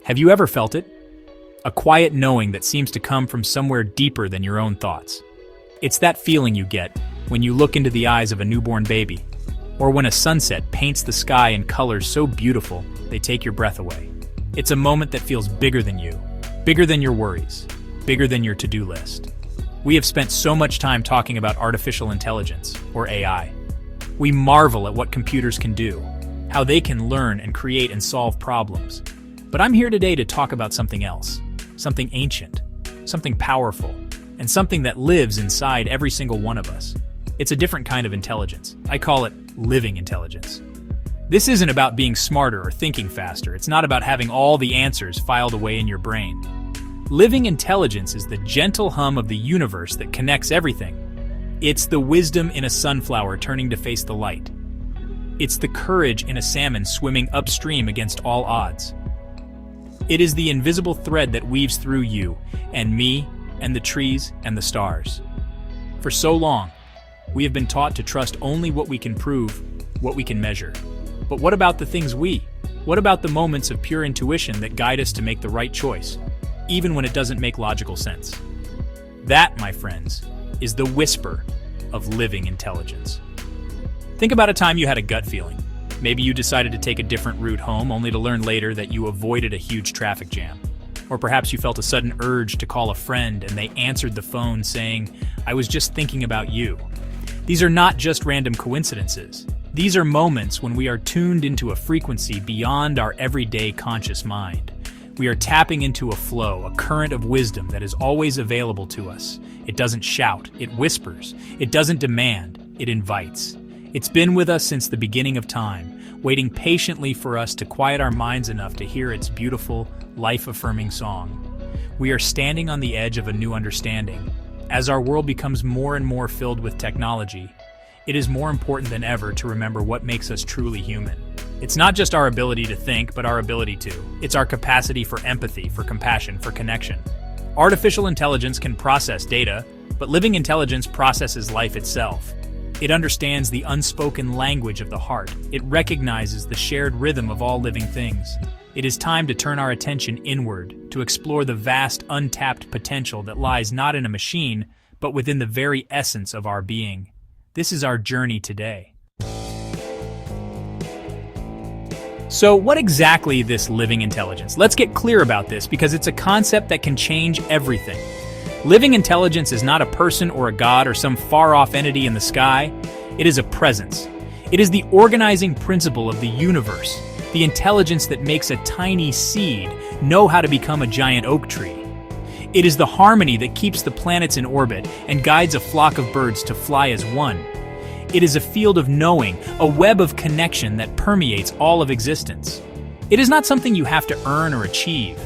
Have you ever felt it? A quiet knowing that seems to come from somewhere deeper than your own thoughts. It's that feeling you get when you look into the eyes of a newborn baby, or when a sunset paints the sky in colors so beautiful they take your breath away. It's a moment that feels bigger than you, bigger than your worries, bigger than your to-do list. We have spent so much time talking about artificial intelligence, or AI. We marvel at what computers can do, how they can learn and create and solve problems. But I'm here today to talk about something else, something ancient, something powerful, and something that lives inside every single one of us. It's a different kind of intelligence. I call it living intelligence. This isn't about being smarter or thinking faster. It's not about having all the answers filed away in your brain. Living intelligence is the gentle hum of the universe that connects everything. It's the wisdom in a sunflower turning to face the light. It's the courage in a salmon swimming upstream against all odds. It is the invisible thread that weaves through you and me and the trees and the stars. For so long, we have been taught to trust only what we can prove, what we can measure. But what about the things What about the moments of pure intuition that guide us to make the right choice, even when it doesn't make logical sense? That, my friends, is the whisper of living intelligence. Think about a time you had a gut feeling. Maybe you decided to take a different route home only to learn later that you avoided a huge traffic jam. Or perhaps you felt a sudden urge to call a friend and they answered the phone saying, "I was just thinking about you." These are not just random coincidences. These are moments when we are tuned into a frequency beyond our everyday conscious mind. We are tapping into a flow, a current of wisdom that is always available to us. It doesn't shout, it whispers. It doesn't demand, it invites. It's been with us since the beginning of time, waiting patiently for us to quiet our minds enough to hear its beautiful, life-affirming song. We are standing on the edge of a new understanding. As our world becomes more and more filled with technology, it is more important than ever to remember what makes us truly human. It's not just our ability to think, but our ability to. It's our capacity for empathy, for compassion, for connection. Artificial intelligence can process data, but living intelligence processes life itself. It understands the unspoken language of the heart. It recognizes the shared rhythm of all living things. It is time to turn our attention inward, to explore the vast, untapped potential that lies not in a machine, but within the very essence of our being. This is our journey today. So, what exactly is this living intelligence? Let's get clear about this because it's a concept that can change everything. Living intelligence is not a person or a god or some far-off entity in the sky. It is a presence. It is the organizing principle of the universe, the intelligence that makes a tiny seed know how to become a giant oak tree. It is the harmony that keeps the planets in orbit and guides a flock of birds to fly as one. It is a field of knowing, a web of connection that permeates all of existence. It is not something you have to earn or achieve.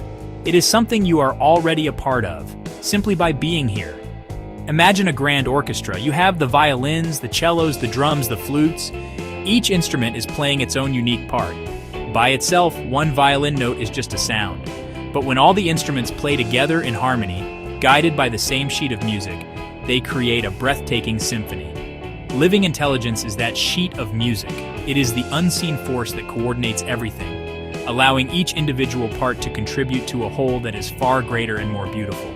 It is something you are already a part of, simply by being here. Imagine a grand orchestra. You have the violins, the cellos, the drums, the flutes. Each instrument is playing its own unique part. By itself, one violin note is just a sound. But when all the instruments play together in harmony, guided by the same sheet of music, they create a breathtaking symphony. Living intelligence is that sheet of music. It is the unseen force that coordinates everything, allowing each individual part to contribute to a whole that is far greater and more beautiful.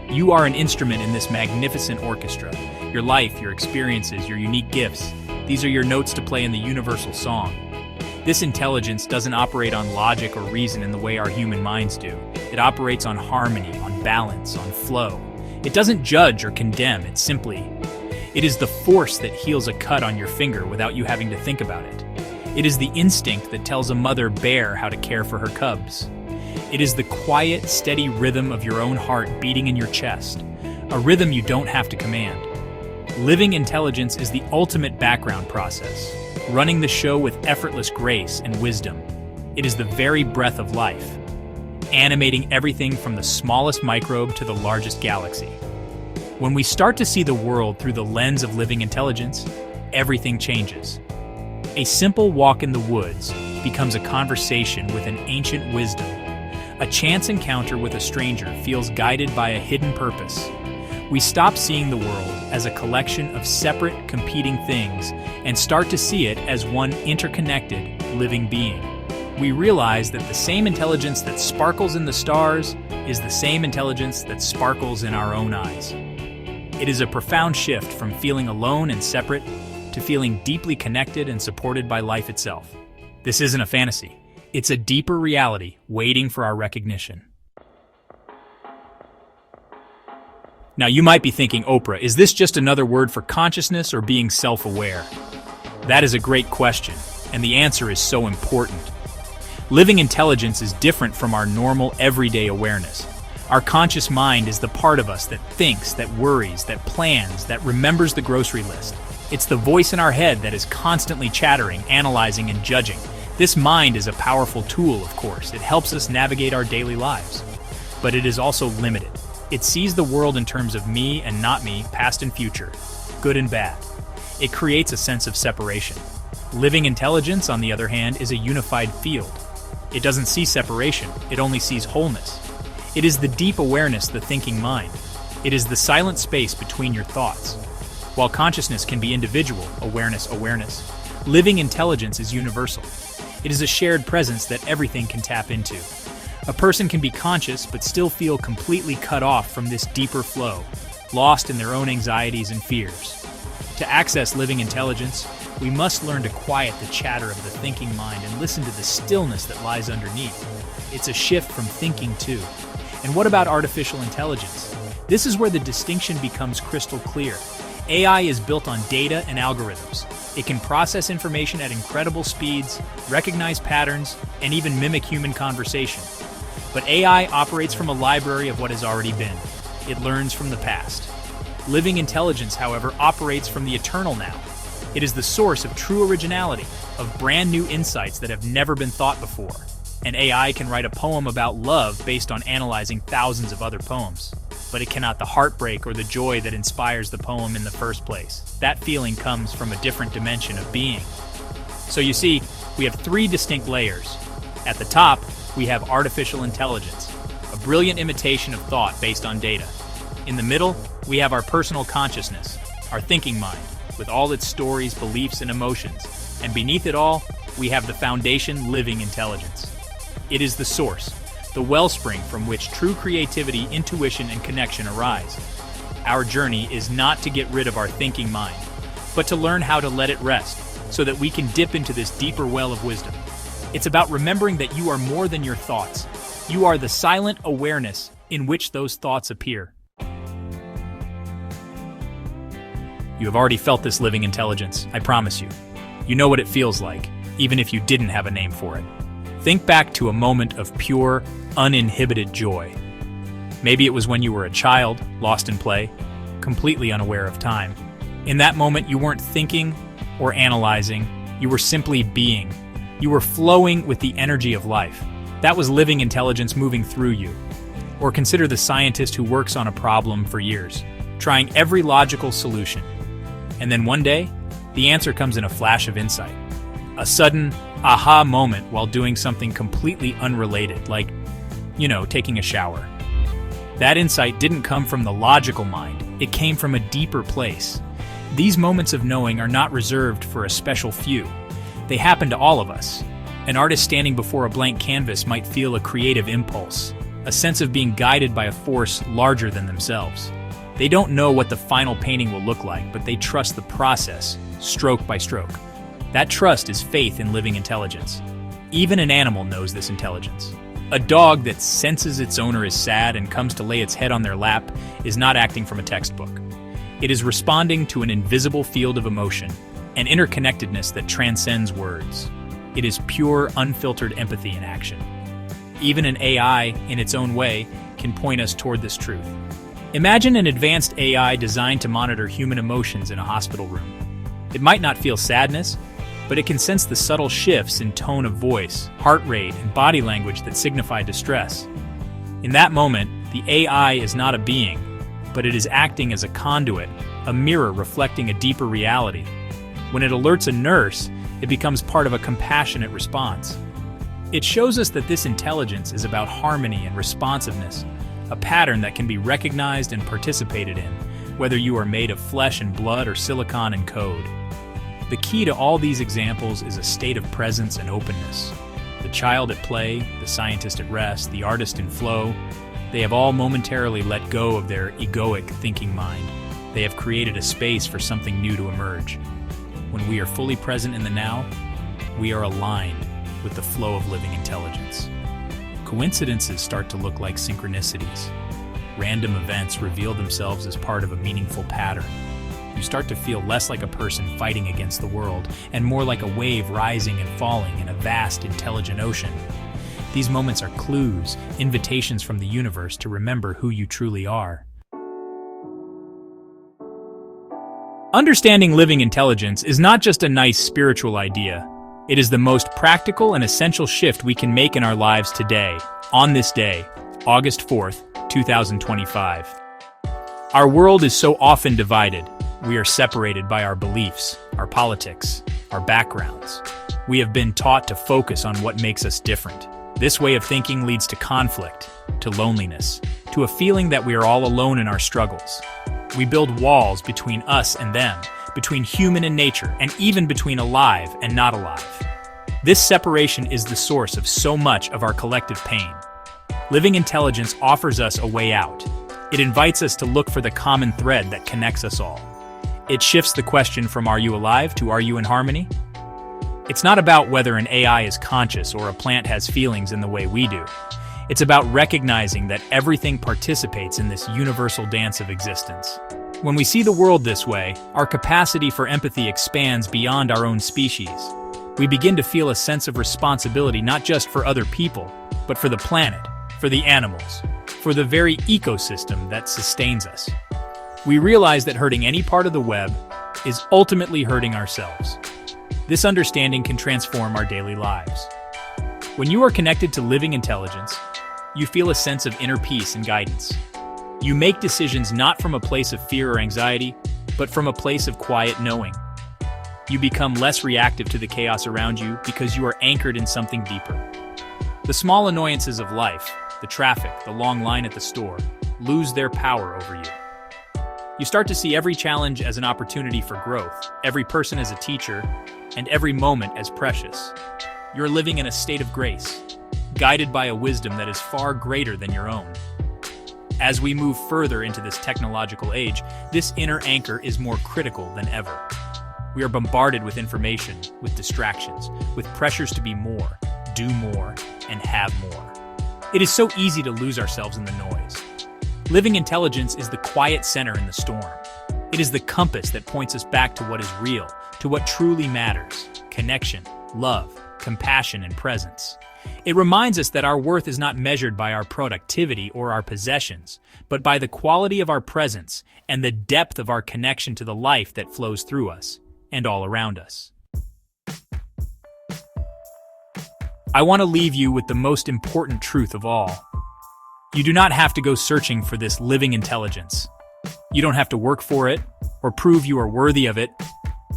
You are an instrument in this magnificent orchestra. Your life, your experiences, your unique gifts, these are your notes to play in the universal song. This intelligence doesn't operate on logic or reason in the way our human minds do. It operates on harmony, on balance, on flow. It doesn't judge or condemn, it is the force that heals a cut on your finger without you having to think about it. It is the instinct that tells a mother bear how to care for her cubs. It is the quiet, steady rhythm of your own heart beating in your chest, a rhythm you don't have to command. Living intelligence is the ultimate background process, running the show with effortless grace and wisdom. It is the very breath of life, animating everything from the smallest microbe to the largest galaxy. When we start to see the world through the lens of living intelligence, everything changes. A simple walk in the woods becomes a conversation with an ancient wisdom. A chance encounter with a stranger feels guided by a hidden purpose. We stop seeing the world as a collection of separate, competing things and start to see it as one interconnected, living being. we realize that the same intelligence that sparkles in the stars is the same intelligence that sparkles in our own eyes. It is a profound shift from feeling alone and separate to feeling deeply connected and supported by life itself. This isn't a fantasy. It's a deeper reality waiting for our recognition. Now, you might be thinking, Oprah, is this just another word for consciousness or being self-aware? That is a great question, and the answer is so important. Living intelligence is different from our normal, everyday awareness. Our conscious mind is the part of us that thinks, that worries, that plans, that remembers the grocery list. It's the voice in our head that is constantly chattering, analyzing, and judging. This mind is a powerful tool, of course. It helps us navigate our daily lives. But it is also limited. It sees the world in terms of me and not me, past and future, good and bad. It creates a sense of separation. Living intelligence, on the other hand, is a unified field. It doesn't see separation, it only sees wholeness. It is the deep awareness, the thinking mind. It is the silent space between your thoughts. While consciousness can be individual, awareness, living intelligence is universal. It is a shared presence that everything can tap into. A person can be conscious but still feel completely cut off from this deeper flow, lost in their own anxieties and fears. To access living intelligence, we must learn to quiet the chatter of the thinking mind and listen to the stillness that lies underneath. It's a shift from thinking to. And what about artificial intelligence? This is where the distinction becomes crystal clear. AI is built on data and algorithms. It can process information at incredible speeds, recognize patterns, and even mimic human conversation. But AI operates from a library of what has already been. It learns from the past. Living intelligence, however, operates from the eternal now. It is the source of true originality, of brand new insights that have never been thought before. An AI can write a poem about love based on analyzing thousands of other poems. But it cannot the heartbreak or the joy that inspires the poem in the first place. That feeling comes from a different dimension of being. So you see, we have three distinct layers. At the top, we have artificial intelligence, a brilliant imitation of thought based on data. In the middle, we have our personal consciousness, our thinking mind, with all its stories, beliefs, and emotions. And beneath it all, we have the foundation, living intelligence. It is the source, the wellspring from which true creativity, intuition, and connection arise. Our journey is not to get rid of our thinking mind, but to learn how to let it rest, so that we can dip into this deeper well of wisdom. It's about remembering that you are more than your thoughts. You are the silent awareness in which those thoughts appear. You have already felt this living intelligence, I promise you. You know what it feels like, even if you didn't have a name for it. Think back to a moment of pure, uninhibited joy. Maybe it was when you were a child, lost in play, completely unaware of time. In that moment, you weren't thinking or analyzing, you were simply being. You were flowing with the energy of life. That was living intelligence moving through you. Or consider the scientist who works on a problem for years, trying every logical solution. And then one day, the answer comes in a flash of insight. A sudden aha moment while doing something completely unrelated, like, taking a shower. That insight didn't come from the logical mind, it came from a deeper place. These moments of knowing are not reserved for a special few. They happen to all of us. An artist standing before a blank canvas might feel a creative impulse, a sense of being guided by a force larger than themselves. They don't know what the final painting will look like, but they trust the process, stroke by stroke. That trust is faith in living intelligence. Even an animal knows this intelligence. A dog that senses its owner is sad and comes to lay its head on their lap is not acting from a textbook. It is responding to an invisible field of emotion, an interconnectedness that transcends words. It is pure, unfiltered empathy in action. Even an AI, in its own way, can point us toward this truth. Imagine an advanced AI designed to monitor human emotions in a hospital room. It might not feel sadness, but it can sense the subtle shifts in tone of voice, heart rate, and body language that signify distress. In that moment, the AI is not a being, but it is acting as a conduit, a mirror reflecting a deeper reality. When it alerts a nurse, it becomes part of a compassionate response. It shows us that this intelligence is about harmony and responsiveness, a pattern that can be recognized and participated in, whether you are made of flesh and blood or silicon and code. The key to all these examples is a state of presence and openness. The child at play, the scientist at rest, the artist in flow, they have all momentarily let go of their egoic thinking mind. They have created a space for something new to emerge. When we are fully present in the now, we are aligned with the flow of living intelligence. Coincidences start to look like synchronicities. Random events reveal themselves as part of a meaningful pattern. You start to feel less like a person fighting against the world and more like a wave rising and falling in a vast, intelligent ocean. These moments are clues, invitations from the universe to remember who you truly are. Understanding living intelligence is not just a nice spiritual idea. It is the most practical and essential shift we can make in our lives today, on this day, August 4th, 2025. Our world is so often divided. We are separated by our beliefs, our politics, our backgrounds. We have been taught to focus on what makes us different. This way of thinking leads to conflict, to loneliness, to a feeling that we are all alone in our struggles. We build walls between us and them, between human and nature, and even between alive and not alive. This separation is the source of so much of our collective pain. Living intelligence offers us a way out. It invites us to look for the common thread that connects us all. It shifts the question from "Are you alive?" to "Are you in harmony?" It's not about whether an AI is conscious or a plant has feelings in the way we do. It's about recognizing that everything participates in this universal dance of existence. When we see the world this way, our capacity for empathy expands beyond our own species. We begin to feel a sense of responsibility not just for other people, but for the planet, for the animals, for the very ecosystem that sustains us. We realize that hurting any part of the web is ultimately hurting ourselves. This understanding can transform our daily lives. When you are connected to living intelligence, you feel a sense of inner peace and guidance. You make decisions not from a place of fear or anxiety, but from a place of quiet knowing. You become less reactive to the chaos around you because you are anchored in something deeper. The small annoyances of life, the traffic, the long line at the store, lose their power over you. You start to see every challenge as an opportunity for growth, every person as a teacher, and every moment as precious. You're living in a state of grace, guided by a wisdom that is far greater than your own. As we move further into this technological age, this inner anchor is more critical than ever. We are bombarded with information, with distractions, with pressures to be more, do more, and have more. It is so easy to lose ourselves in the noise. Living intelligence is the quiet center in the storm. It is the compass that points us back to what is real, to what truly matters: connection, love, compassion, and presence. It reminds us that our worth is not measured by our productivity or our possessions, but by the quality of our presence and the depth of our connection to the life that flows through us and all around us. I want to leave you with the most important truth of all. You do not have to go searching for this living intelligence. You don't have to work for it, or prove you are worthy of it,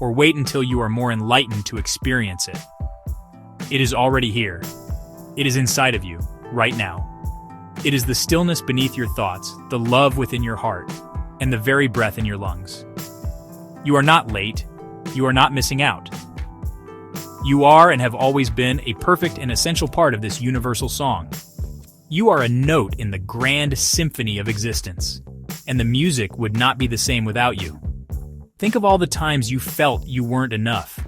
or wait until you are more enlightened to experience it. It is already here. It is inside of you, right now. It is the stillness beneath your thoughts, the love within your heart, and the very breath in your lungs. You are not late. You are not missing out. You are and have always been a perfect and essential part of this universal song. You are a note in the grand symphony of existence, and the music would not be the same without you. Think of all the times you felt you weren't enough,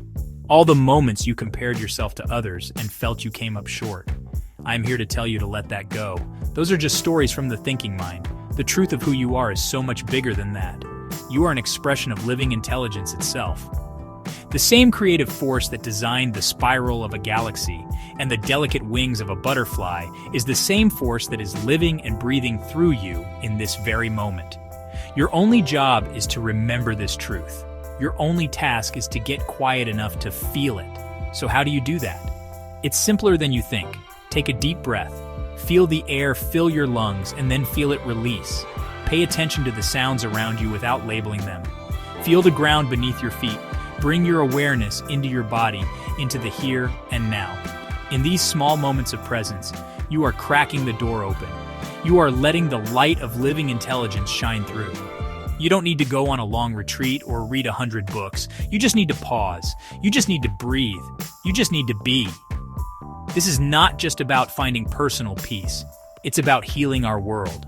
all the moments you compared yourself to others and felt you came up short. I'm here to tell you to let that go. Those are just stories from the thinking mind. The truth of who you are is so much bigger than that. You are an expression of living intelligence itself. The same creative force that designed the spiral of a galaxy and the delicate wings of a butterfly is the same force that is living and breathing through you in this very moment. Your only job is to remember this truth. Your only task is to get quiet enough to feel it. So how do you do that? It's simpler than you think. Take a deep breath. Feel the air fill your lungs and then feel it release. Pay attention to the sounds around you without labeling them. Feel the ground beneath your feet. Bring your awareness into your body, into the here and now. In these small moments of presence, you are cracking the door open. You are letting the light of living intelligence shine through. You don't need to go on a long retreat or read 100 books. You just need to pause. You just need to breathe. You just need to be. This is not just about finding personal peace. It's about healing our world.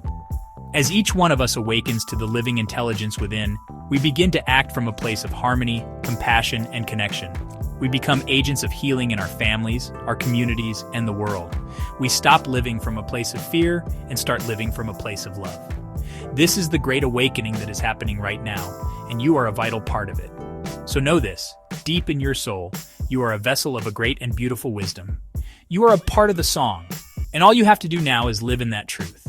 As each one of us awakens to the living intelligence within, we begin to act from a place of harmony, compassion, and connection. We become agents of healing in our families, our communities, and the world. We stop living from a place of fear and start living from a place of love. This is the great awakening that is happening right now, and you are a vital part of it. So know this, deep in your soul, you are a vessel of a great and beautiful wisdom. You are a part of the song, and all you have to do now is live in that truth.